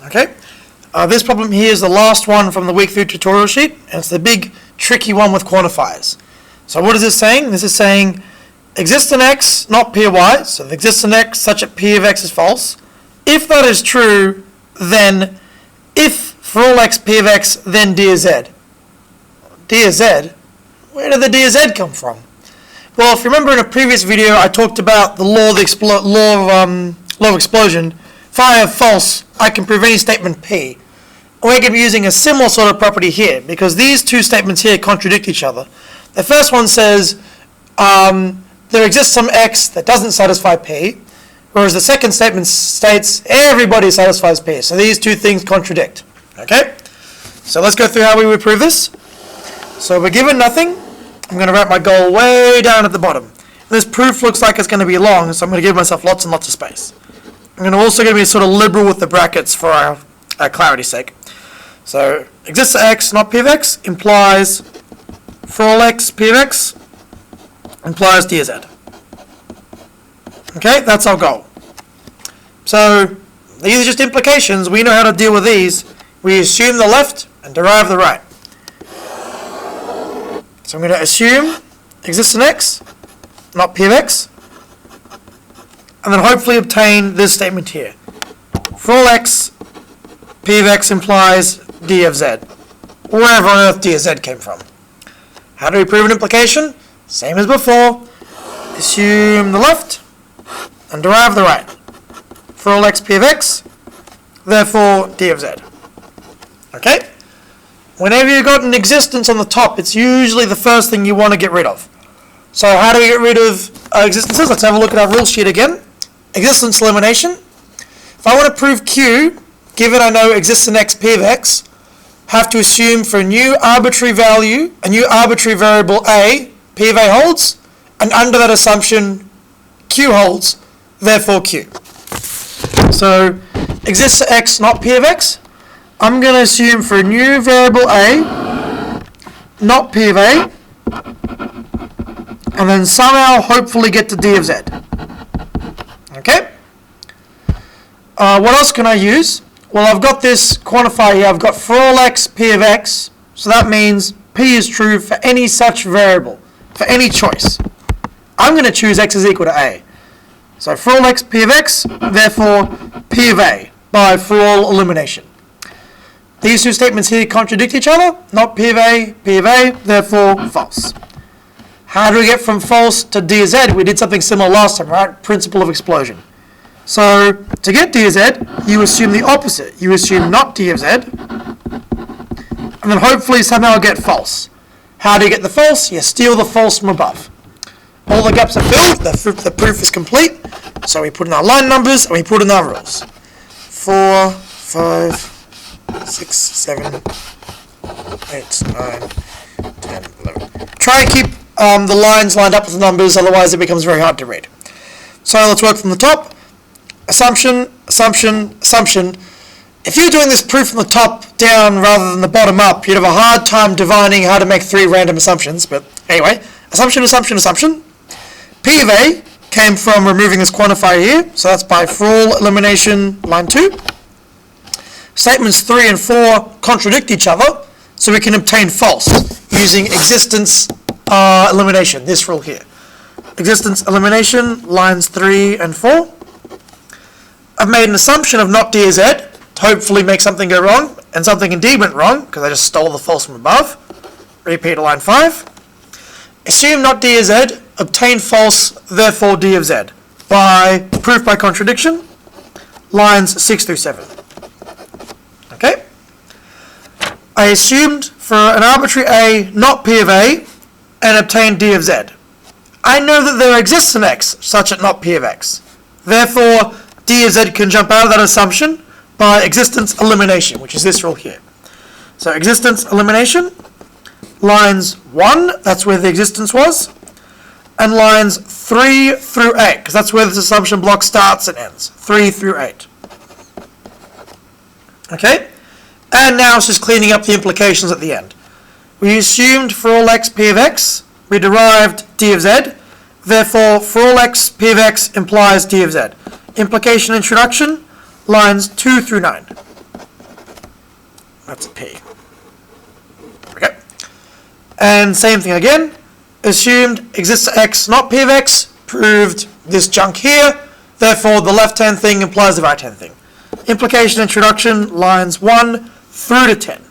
Okay, this problem here is the last one from the week 3 tutorial sheet, and it's the big tricky one with quantifiers. So what is this saying? This is saying exists an x, not p of y, so there exists an x such that p of x is false. If that is true, then if for all x p of x, then d of z. D of z? Where did the d of z come from? Well, if you remember in a previous video, I talked about the law of explosion. If I have false, I can prove any statement P. We're going to be using a similar sort of property here, because these two statements here contradict each other. The first one says there exists some x that doesn't satisfy P, whereas the second statement states everybody satisfies P. So these two things contradict. Okay? So let's go through how we would prove this. So we're given nothing. I'm going to write my goal way down at the bottom. And this proof looks like it's going to be long, so I'm going to give myself lots and lots of space. I'm also going to be sort of liberal with the brackets for our clarity's sake. So exists x, not p of x, implies for all x, p of x, implies d of z. Okay, that's our goal. So these are just implications. We know how to deal with these. We assume the left and derive the right. So I'm going to assume exists an x, not p of x, and then hopefully obtain this statement here. For all x, p of x implies d of z. Wherever on earth d of z came from. How do we prove an implication? Same as before. Assume the left and derive the right. For all x, p of x, therefore d of z. Okay? Whenever you've got an existence on the top, it's usually the first thing you want to get rid of. So how do we get rid of existences? Let's have a look at our rule sheet again. Existence elimination. If I want to prove Q, given I know exists an x, p of x, have to assume for a new arbitrary value, a new arbitrary variable a, p of a holds, and under that assumption, Q holds, therefore Q. So exists x, not p of x. I'm going to assume for a new variable a, not p of a, and then somehow hopefully get to d of z. Okay? What else can I use? Well, I've got this quantifier here. I've got for all x, p of x. So that means p is true for any such variable, for any choice. I'm going to choose x is equal to a. So for all x, p of x, therefore p of a, by for all elimination. These two statements here contradict each other. Not p of a, therefore false. How do we get from false to d of z? We did something similar last time, right? Principle of explosion. So to get d of z, you assume the opposite. You assume not d of z, and then hopefully somehow get false. How do you get the false? You steal the false from above. All the gaps are filled, the proof is complete, so we put in our line numbers and we put in our rules. 4, 5, 6, 7, 8, 9, 10, 11. Try and keep the lines lined up with the numbers, otherwise it becomes very hard to read. So let's work from the top. Assumption, assumption, assumption. If you're doing this proof from the top down rather than the bottom up, you'd have a hard time divining how to make 3 random assumptions. But anyway, assumption, assumption, assumption. P of A came from removing this quantifier here, so that's by for all elimination, line 2. Statements 3 and 4 contradict each other, so we can obtain false using existence elimination, this rule here. Existence elimination, lines 3 and 4. I've made an assumption of not d of z to hopefully make something go wrong, and something indeed went wrong, because I just stole the false from above. Repeat line 5. Assume not d of z, obtain false, therefore d of z, by proof by contradiction, lines 6 through 7. Okay? I assumed for an arbitrary a, not p of a, and obtained d of z. I know that there exists an x such that not p of x. Therefore, d of z can jump out of that assumption by existence elimination, which is this rule here. So existence elimination, lines 1, that's where the existence was, and lines 3 through 8, because that's where this assumption block starts and ends. 3 through 8. Okay? And now it's just cleaning up the implications at the end. We assumed for all x, p of x, we derived d of z, therefore for all x, p of x implies d of z. Implication introduction, lines 2 through 9. That's a P. Okay. And same thing again. Assumed exists X, not P of X. Proved this junk here. Therefore, the left-hand thing implies the right-hand thing. Implication introduction, lines 1 through to 10.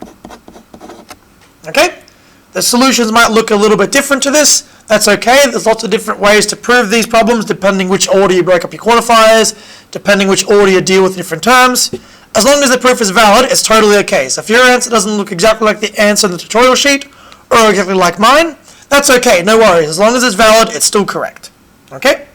Okay? The solutions might look a little bit different to this. That's okay. There's lots of different ways to prove these problems, depending which order you break up your quantifiers, depending which order you deal with different terms. As long as the proof is valid, it's totally okay. So if your answer doesn't look exactly like the answer in the tutorial sheet, or exactly like mine, that's okay. No worries. As long as it's valid, it's still correct. Okay?